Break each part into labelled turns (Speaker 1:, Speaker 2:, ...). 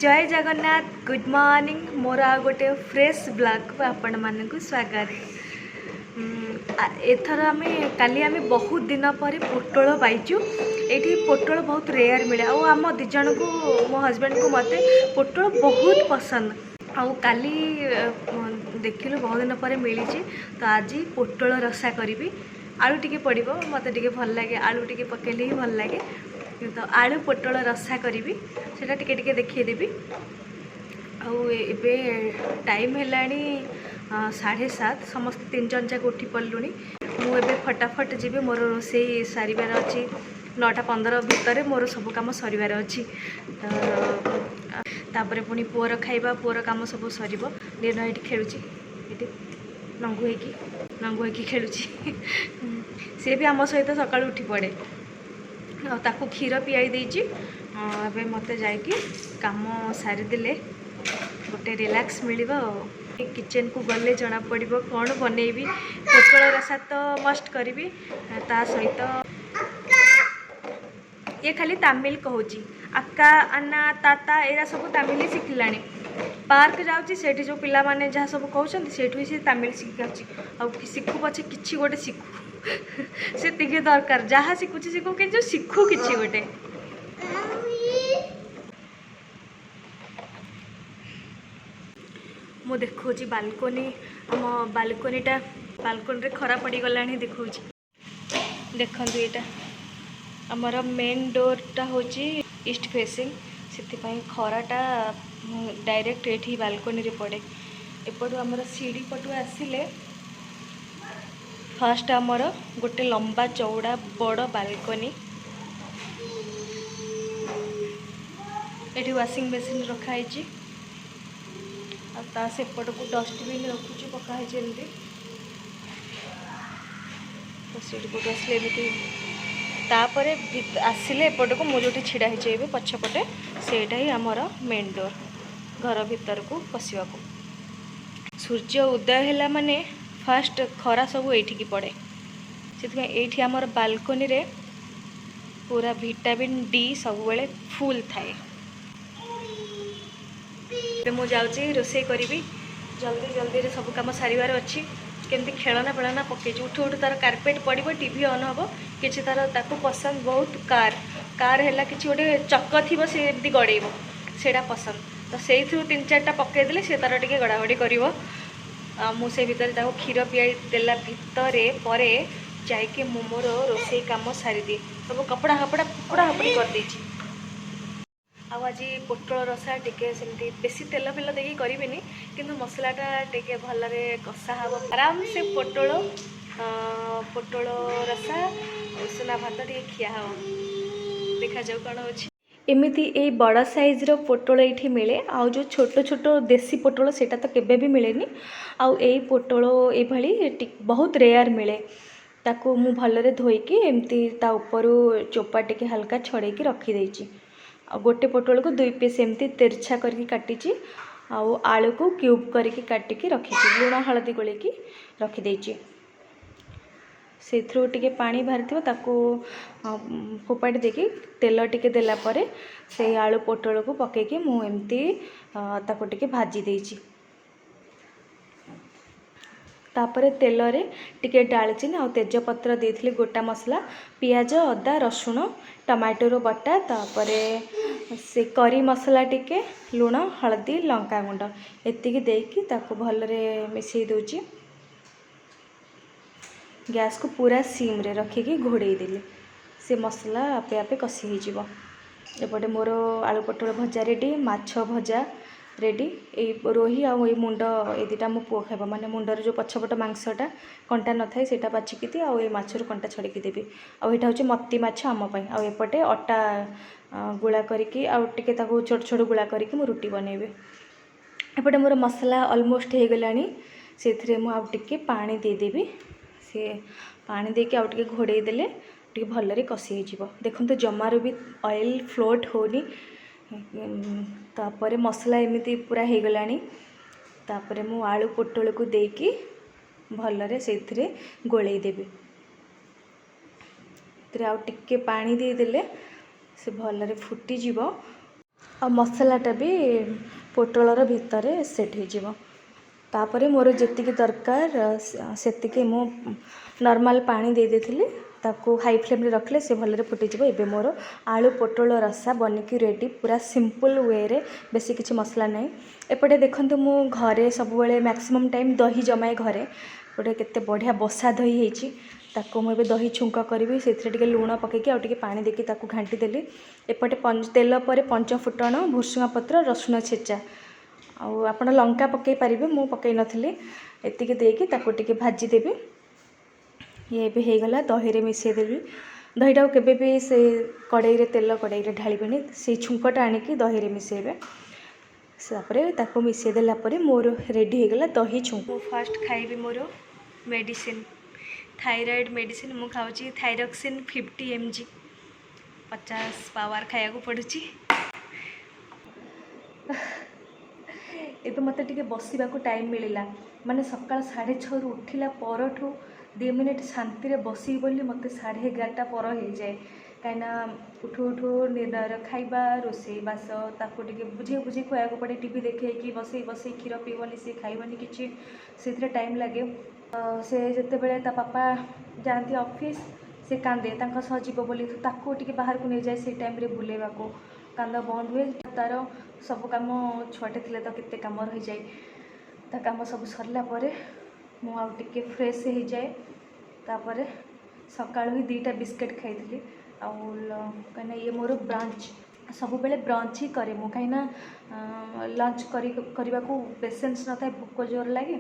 Speaker 1: जय Jagannath good morning मोर आ गोटे fresh blog को आपण मानक स्वागत। एथर आम काली आम बहुत दिन पर पोटल पाइचु। ये पोटल बहुत रेयर मिले आम दिज को मो हजबैंड को मत पोटल बहुत पसंद आउ काली देखिलु बहुत दिन पर मिली तो आज पोटल रसा करी आलू टिके पड़ो मत टे भल लगे आलू टिके पकेले ही भल लगे तो आलू पोटल रसा करी से टिके देखीदेवी। आबे टाइम है 7:30 समस्त 3 जन जाक उठी पड़लुणी। मुझे फटाफट जी मोर रोसई सारिबार अच्छी 9:15 भितर मोर सब कम सरिबार अच्छी तापर पुणी पुअर खाइबा पुअर कम सब सर दिन ये खेलुची ये नंगू होगी खेलुची सी भी आम सहित सकाळु उठी पड़े ताकू क्षीर पियाई देची। अबे मत जाइए काम सारीदे गोटे रिलैक्स मिल किचन को गले जना पड़ो कौन बनईबी। पोटल रसा तो मस्ट करी ता सहित ये खाली तमिल कहूँ अक्का अन्ना ताता एरा सब तमिल शिखला। पार्क जाऊँगी से जो पिला माने जहाँ सब कहते से सी तमिल शिखा शिखु पचे कि गोटे शिखु से दरकार जहाँ शिखुची शिखु कि शिखु कि गोटे। मु देखो बालकोनी आम बालकोनीटा बालकोनी रे खरा पड़ गला देखो देखु यहाँ आमर मेन डोरटा हूँ ईस्ट फेसिंग से खराटा डायरेक्ट ये बालकोनी रे पड़े। एपटू आमर सीढ़ी पटू आसिले फर्स्ट आमर गोटे लंबा चौड़ा बड़ बालकोनी ये वाशिंग मशीन रखाई सेपट को डस्टबिन रखुची पकाई जल्दी तो सीट पट आसले तापर आसिले एपट को मुझे जो छिड़ा हो पछपटे सेटा ही आमर मेन डोर घर भीतर को पशिया को। सूर्य उदय है माने फास्ट खरा सब ये पड़े से आमर बालकोनी रे पूरा विटामिन डी सब बेले फुल थाए। मु जाऊँगी रोषे करी जल्दी जल्दी रे सब कम सारिबार अच्छी केमती खेलना पेलना पकई उठू उठू तार कार्पेट पड़ो टीवी ऑन हम कि तार ताकू पसंद बहुत कार है कि गोटे चक थी सी एमती गड़ेब से पसंद तो से 3-4टा पकईदे सी तार टे गड़ागड़ी कर मुझे भितर क्षीर पियाई देला भितर पर जाइए मु मोर रोषे कम सारी दिए सब कपड़ा हपड़ा कुकड़ा हपड़ी करदे। आज पोटल रसा टिके सेमती बेसी तेल फेल देकी करें कि मसलाटा टिके भलरे कषा हम आराम से पोटल रसा उसना भात टे खिया हम देखा जाऊ कौन हो। एमती ये बड़ साइज्र पोटल ये मिले आ जो छोट छोट देसी पोटल सेटा तो केबे भी मिलेनी आउ यही पोटल ये बहुत रेयर मिले ताकू मु भलरे धोईकी एमती ता उपरू चोपा टिके हल्का छड़ेकी रखीदे गोटे पोटल को 2 पीस एमती तिरछा करके काटी आउ आलू को क्यूब करके काटिकी रखी लुण हलदी गोलेकी रखीदे से टे पानी बाहरी थो ताकू फोपाड़ी देकी तेल टिके देला परे से आलू पोटल को पकेकी मु एमती ताकू टिके भाजी देची। तापरे तेल रे टिके डालचीनी आ तेजपत्र देथिली गोटा मसला पियाज अदा रसुण टमाटोर बटा तापरे से करी मसला टिके लुण हलदी लंका गुंड एतिकी देकी ताकू भलरे मिसई दोची गैस को पूरा सीम रे रखिकी घोड़े देली से मसला आपे आपे कषि हो। एपटे मोर आलू पोटल भजा रेडी माछ भजा रेडी ये रोही आ मुंड ये दुटा मो पुओ खाइबा माने मुंडर जो पछपट मांसटा कंटा न थाए सेटा बाछिकी आ माछर कंटा छड़की देवी आईटा हूँ मत्ती माछ आमपाई आउपटे अटा गुला करके आउ टिके ताको छोट छोट गुला करके मु रुटी बनैबी। एपटे मोर मसला ऑलमोस्ट हो गलानी से आउ टिके पानी देदेवी से पानी देके आउ टिके घोड़े देले टिके भलरे कषि हो। देखो जमारू भी ऑयल फ्लोट होनी तापरे मसला एमती पूरा हो गलानी तापरे मु आलू पोटल को देकी भलरे से गोलई देवी आउ टिके पानी देदेले से भलरे फुटी जीवो ଆଉ ମସଲାଟା ବି ପୋଟଳର ଭିତରେ ସେଟ୍ ହେଇଯିବ। ତାପରେ ମୋର ଯେତିକି ଦରକାର ସେତିକି ମୁଁ ନର୍ମାଲ୍ ପାଣି ଦେଇ ଦେଇଥିଲି, ତାକୁ ହାଇ ଫ୍ଲେମ୍ରେ ରଖିଲେ ସେ ଭଲରେ ଫୁଟିଯିବ। ଏବେ ମୋର ଆଳୁ ପୋଟଳ ରସା ବନିକି ରେଡ଼ି, ପୁରା ସିମ୍ପଲ୍ ୱେରେ, ବେଶୀ କିଛି ମସଲା ନାହିଁ। ଏପଟେ ଦେଖନ୍ତୁ ମୁଁ ଘରେ ସବୁବେଳେ ମ୍ୟାକ୍ସିମମ୍ ଟାଇମ୍ ଦହି ଜମାଏ ଘରେ। ଗୋଟେ କେତେ ବଢ଼ିଆ ବସା ଦହି ହେଇଛି, ତାକୁ ମୁଁ ଏବେ ଦହି ଛୁଙ୍କ କରିବି। ସେଥିରେ ଟିକେ ଲୁଣ ପକେଇକି ଆଉ ଟିକେ ପାଣି ଦେଇକି ତାକୁ ଘାଣ୍ଟି ଦେଲି। ଏପଟେ ତେଲ ପରେ ପଞ୍ଚ ଫୁଟଣ, ଭୃଷୁଙ୍ଗା ପତ୍ର, ରସୁଣ ଛେଚା, ଆଉ ଆପଣ ଲଙ୍କା ପକାଇ ପାରିବେ, ମୁଁ ପକାଇ ନଥିଲି। ଏତିକି ଦେଇକି ତାକୁ ଟିକେ ଭାଜିଦେବି। ଇଏ ଏବେ ହେଇଗଲା, ଦହିରେ ମିଶାଇଦେବି। ଦହିଟାକୁ କେବେ ବି ସେ କଡ଼େଇରେ ତେଲ କଡ଼େଇରେ ଢାଳିବେନି, ସେଇ ଛୁଙ୍କଟା ଆଣିକି ଦହିରେ ମିଶାଇବେ। ତାପରେ ତାକୁ ମିଶାଇ ଦେଲା ପରେ ମୋର ରେଡ଼ି ହେଇଗଲା ଦହି ଛୁଙ୍କ। ମୁଁ ଫାର୍ଷ୍ଟ ଖାଇବି ମୋର ମେଡ଼ିସିନ୍, ଥାଇରଏଡ଼୍ ମେଡ଼ିସିନ୍। ମୁଁ ଖାଉଛି ଥାଇରକ୍ସିନ୍ 50 mg, 50 ପାୱାର ଖାଇବାକୁ ପଡ଼ୁଛି। ଏବେ ମୋତେ ଟିକେ ବସିବାକୁ ଟାଇମ୍ ମିଳିଲା, ମାନେ ସକାଳ 6:30ରୁ ଉଠିଲା ପରଠୁ 2 ମିନିଟ୍ ଶାନ୍ତିରେ ବସିବି ବୋଲି ମୋତେ 11:30 ପର ହେଇଯାଏ। କାହିଁକିନା ଉଠୁ ଉଠୁ ନିର୍ଣ୍ଣୟର ଖାଇବା, ରୋଷେଇ ବାସ, ତାକୁ ଟିକେ ବୁଝେଇ ଖୁଆବାକୁ ପଡ଼େ। ଟିଭି ଦେଖେଇକି ବସେଇ କ୍ଷୀର ପିଇବନି, ସେ ଖାଇବନି କିଛି, ସେଥିରେ ଟାଇମ୍ ଲାଗେ। ସେ ଯେତେବେଳେ ତା ବାପା ଯାଆନ୍ତି ଅଫିସ୍, ସେ କାନ୍ଦେ, ତାଙ୍କ ସହ ଯିବ ବୋଲି, ତାକୁ ଟିକେ ବାହାରକୁ ନେଇଯାଏ ସେଇ ଟାଇମ୍ରେ ବୁଲେଇବାକୁ। କାନ୍ଦ ବନ୍ଦ ହୁଏ, ତା'ର ସବୁ କାମ, ଛୁଆଟେ ଥିଲେ ତ କେତେ କାମ ରହିଯାଏ। ତା କାମ ସବୁ ସରିଲା ପରେ ମୁଁ ଆଉ ଟିକେ ଫ୍ରେଶ୍ ହେଇଯାଏ। ତାପରେ ସକାଳୁ ହିଁ 2ଟା ବିସ୍କେଟ୍ ଖାଇଥିଲି। ଆଉ କାହିଁକିନା ଇଏ ମୋର ବ୍ରଞ୍ଚ, ସବୁବେଳେ ବ୍ରଞ୍ଚ ହିଁ କରେ ମୁଁ, କାହିଁକିନା ଲଞ୍ଚ କରିବାକୁ ପେସେନ୍ସ ନଥାଏ, ଭୋକ ଜୋର ଲାଗେ।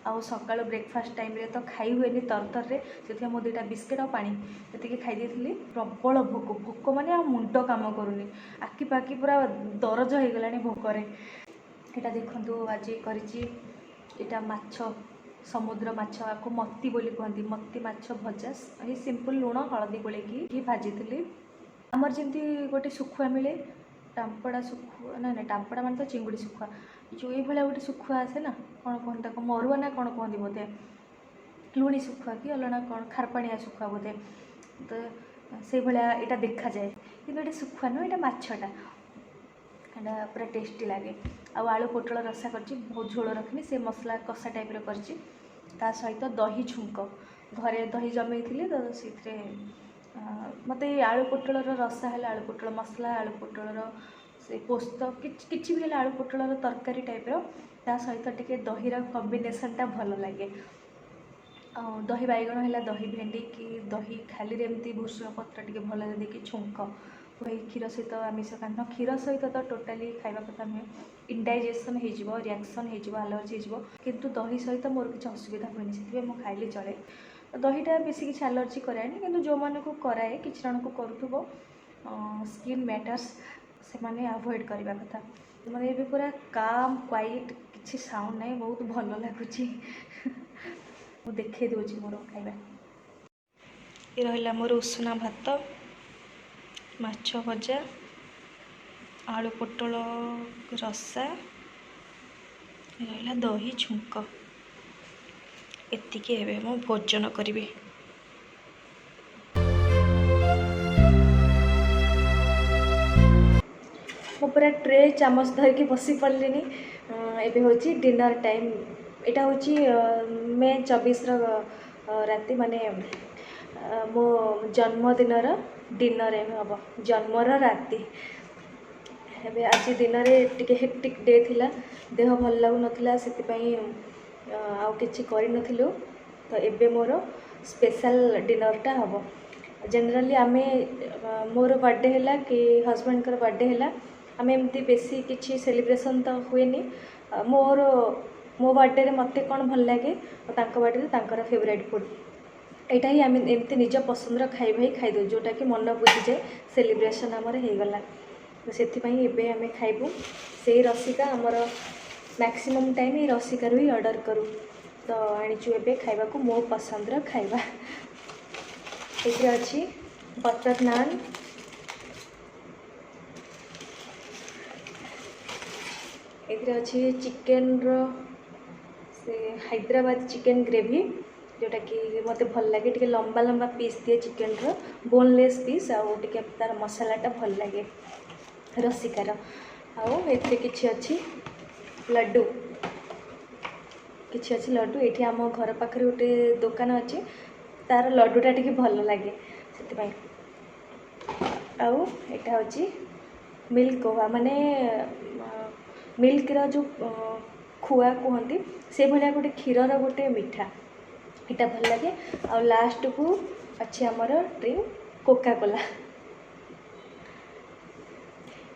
Speaker 1: ଆଉ ସକାଳୁ ବ୍ରେକଫାଷ୍ଟ ଟାଇମ୍ରେ ତ ଖାଇ ହୁଏନି ତରତରରେ, ସେଥିପାଇଁ ମୁଁ 2ଟା ବିସ୍କେଟ୍ ଆଉ ପାଣି ଏତିକି ଖାଇ ଦେଇଥିଲି। ପ୍ରବଳ ଭୋକ ମାନେ ଆଉ ମୁଣ୍ଡ କାମ କରୁନି, ଆଖି ପାଖି ପୁରା ଦରଜ ହେଇଗଲାଣି ଭୋକରେ। ଏଇଟା ଦେଖନ୍ତୁ ଆଜି କରିଛି, ଏଇଟା ମାଛ, ସମୁଦ୍ର ମାଛ, ଆକୁ ମତି ବୋଲି କୁହନ୍ତି, ମତି ମାଛ ଭଜା। ଏଇ ସିମ୍ପଲ୍ ଲୁଣ ହଳଦୀ ଗୋଳେଇକି ଭାଜିଥିଲି। ଆମର ଯେମିତି ଗୋଟେ ଶୁଖୁଆ ମିଳେ, ଟାମ୍ପଡ଼ା ଶୁଖୁଆ, ନାଇଁ ଟାମ୍ପଡ଼ା ମାନେ ତ ଚିଙ୍ଗୁଡ଼ି ଶୁଖୁଆ, ଯେଉଁ ଏଇଭଳିଆ ଗୋଟେ ଶୁଖୁଆ ଆସେ ନା, କ'ଣ କୁହନ୍ତି ତାକୁ, ମରୁଆ ନା କ'ଣ କୁହନ୍ତି ବୋଧେ, ଲୁଣି ଶୁଖୁଆ କି ଅଲଣା କ'ଣ, ଖାରପାଣିଆ ଶୁଖୁଆ ବୋଧେ। ତ ସେଇଭଳିଆ ଏଇଟା ଦେଖାଯାଏ, କିନ୍ତୁ ଏଇଟା ଶୁଖୁଆ ନୁହେଁ, ଏଇଟା ମାଛଟା। ଏଇଟା ପୁରା ଟେଷ୍ଟି ଲାଗେ। ଆଉ ଆଳୁ ପୋଟଳ ରସା କରିଛି, ବହୁତ ଝୋଳ ରଖିନି, ସେ ମସଲା କଷା ଟାଇପ୍ର କରିଛି। ତା ସହିତ ଦହି ଛୁଙ୍କ, ଘରେ ଦହି ଜମେଇଥିଲି ତ, ସେଥିରେ ମୋତେ ଆଳୁ ପୋଟଳର ରସା ହେଲେ, ଆଳୁ ପୋଟଳ ମସଲା, ଆଳୁ ପୋଟଳର ସେ ପୋସ୍ତ, କିଛି ବି ହେଲେ ଆଳୁ ପୋଟଳର ତରକାରୀ ଟାଇପ୍ର, ତା ସହିତ ଟିକେ ଦହିର କମ୍ବିନେସନ୍ଟା ଭଲ ଲାଗେ। ଆଉ ଦହି ବାଇଗଣ ହେଲା, ଦହି ଭେଣ୍ଡି କି ଦହି ଖାଲିରେ ଏମିତି ଭୃଷୁଙ୍ଗା ପତ୍ର ଟିକେ ଭଲରେ ଦେଇକି ଛୁଙ୍କ, ଏଇ କ୍ଷୀର ସହିତ ଆମିଷ, କାରଣ କ୍ଷୀର ସହିତ ତ ଟୋଟାଲି ଖାଇବା କଥା ନୁହେଁ, ଇନଡାଇଜେସନ୍ ହେଇଯିବ, ରିଆକ୍ସନ୍ ହେଇଯିବ, ଆଲର୍ଜି ହେଇଯିବ। କିନ୍ତୁ ଦହି ସହିତ ମୋର କିଛି ଅସୁବିଧା ହୁଏନି, ସେଥିପାଇଁ ମୁଁ ଖାଇଲି ଚଳେ। ଦହିଟା ବେଶୀ କିଛି ଆଲର୍ଜି କରାଏନି, କିନ୍ତୁ ଯେଉଁମାନଙ୍କୁ କରାଏ, କିଛି ଜଣଙ୍କୁ କରୁଥିବ, ସ୍କିନ୍ ମ୍ୟାଟର୍ସ, ସେମାନେ ଆଭଏଡ଼୍ କରିବା କଥା। ମାନେ ଏବେ ପୁରା କାମ୍ କ୍ୱାଇଟ୍, କିଛି ସାଉଣ୍ଡ ନାହିଁ, ବହୁତ ଭଲ ଲାଗୁଛି। ମୁଁ ଦେଖେଇ ଦେଉଛି ମୋର ଖାଇବା। ଏ ରହିଲା ମୋର ଉଷୁନା ଭାତ, ମାଛ ଭଜା, ଆଳୁ ପୋଟଳ ରସା, ରହିଲା ଦହି ଛୁଙ୍କ। ଏତିକି ଏବେ ମୁଁ ଭୋଜନ କରିବି। ମୁଁ ପୁରା ଟ୍ରେ ଚାମଚ ଧରିକି ବସି ପଡ଼ିଲିନି। ଏବେ ହେଉଛି ଡିନର୍ ଟାଇମ୍। ଏଇଟା ହେଉଛି ମେ 24ର ରାତି, ମାନେ ମୋ ଜନ୍ମଦିନର ଡିନର୍ ଏବେ ହେବ, ଜନ୍ମର ରାତି। ଏବେ ଆଜି ଦିନରେ ଟିକେ ହେକ୍ଟିକ୍ ଡେ ଥିଲା, ଦେହ ଭଲ ଲାଗୁନଥିଲା, ସେଥିପାଇଁ ଆଉ କିଛି କରିନଥିଲୁ। ତ ଏବେ ମୋର ସ୍ପେଶାଲ୍ ଡିନର୍ଟା ହେବ। ଜେନେରାଲି ଆମେ, ମୋର ବାର୍ଥଡ଼େ ହେଲା କି ହଜବେଣ୍ଡଙ୍କର ବାର୍ଥଡ଼େ ହେଲା, ଆମେ ଏମିତି ବେଶୀ କିଛି ସେଲିବ୍ରେସନ୍ ତ ହୁଏନି। ମୋ ବାର୍ଥଡ଼େରେ ମୋତେ କ'ଣ ଭଲ ଲାଗେ, ଆଉ ତାଙ୍କ ବାର୍ଥଡ଼େରେ ତାଙ୍କର ଫେଭରାଇଟ୍ ଫୁଡ଼୍, ଏଇଟା ହିଁ ଆମେ ଏମିତି ନିଜ ପସନ୍ଦର ଖାଇବା ହିଁ ଖାଇଦେଉ, ଯେଉଁଟାକି ମନ ବୁଝିଯାଏ, ସେଲିବ୍ରେସନ୍ ଆମର ହେଇଗଲା। ତ ସେଥିପାଇଁ ଏବେ ଆମେ ଖାଇବୁ ସେଇ ରସିକା। ଆମର ମ୍ୟାକ୍ସିମମ୍ ଟାଇମ୍ ଏଇ ରସିକାରୁ ହିଁ ଅର୍ଡ଼ର୍ କରୁ। ତ ଆଣିଛୁ ଏବେ ଖାଇବାକୁ ମୋ ପସନ୍ଦର ଖାଇବା। ଏଥିରେ ଅଛି ବଟର୍ ନାନ୍, ଏଥିରେ ଅଛି ଚିକେନ୍ର ସେ ହାଇଦ୍ରାବାଦ ଚିକେନ୍ ଗ୍ରେଭି, ଯେଉଁଟାକି ମୋତେ ଭଲ ଲାଗେ, ଟିକେ ଲମ୍ବା ଲମ୍ବା ପିସ୍ ଦିଏ ଚିକେନ୍ର, ବୋନଲେସ୍ ପିସ୍, ଆଉ ଟିକେ ତା'ର ମସଲାଟା ଭଲ ଲାଗେ ରସିକାର। आउ एथिरे किछि अछि लड्डू किछि अछि लड्डू एठी आम घर पाखरे गोटे दुकान अछि तार लड्डूटा टिके भल लगे से आउ एटा होची मिल्क कोवा माने मिल्क जो खुआ कहती से भाया गोटे क्षीरर गोटे मिठा यहाँ भल लगे आ लास्ट को अच्छे आमर ड्रिंक कोका कोला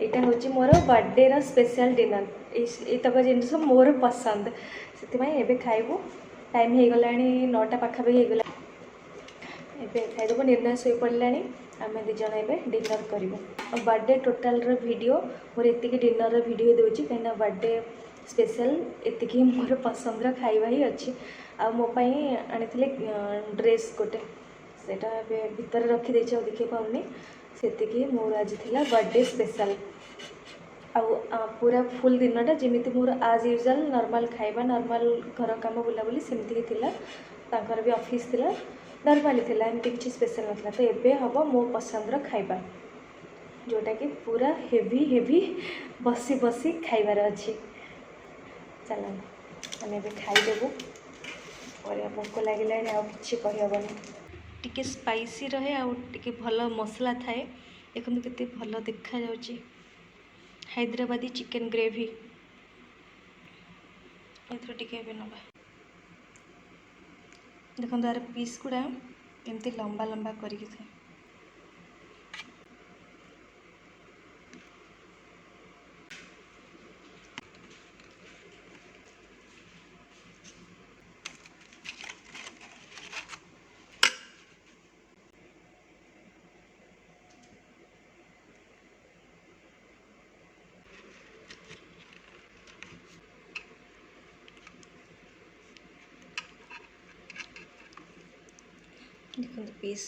Speaker 1: यहाँ हूँ मोर बर्थडे स्पेशल डिनर यतक जिनस मोर पसंद से खाइबू टाइम हो गला 9टा पाखापाखि होगला एबे खाइदेबू निर्णय शो पड़ा आम दिज डिनर करूँ बर्थडे टोटाल वीडियो मोर एति डिनर वीडियो दूसरी कहीं बर्थडे स्पेशल एति मोर पसंद खाଇବା ही अच्छी आ मोपाई आनी ड्रेस गोटे सेटा भितर रखीदे देखे पाऊनी से मोर आज थिला बर्थडे स्पेशल पूरा फुल दिनटा जमी मोर आज यूजुअल नॉर्मल खाଇବା नॉर्मल घर काम बुलाबुली सेमती थिला तांकर भी ऑफिस थिला नॉर्मली थिला एमती किसी स्पेशल नथला तो एबे हम मो पसंदर खाଇବା जोटा कि पूरा हेवी हेवी बसी बसी खाइबार अच्छी चल आम ए खाईदेबू और भोक लगे आउ कि कहीहबनी टिके स्पाइसी रहे आउ टिके भल मसला थाए देखो केते भल देखा जाउची हैदराबादी चिकेन ग्रेवी एथर टिके नवा देखो यार पीस गुड़ा एमती लंबा लंबा करके था देखो पीस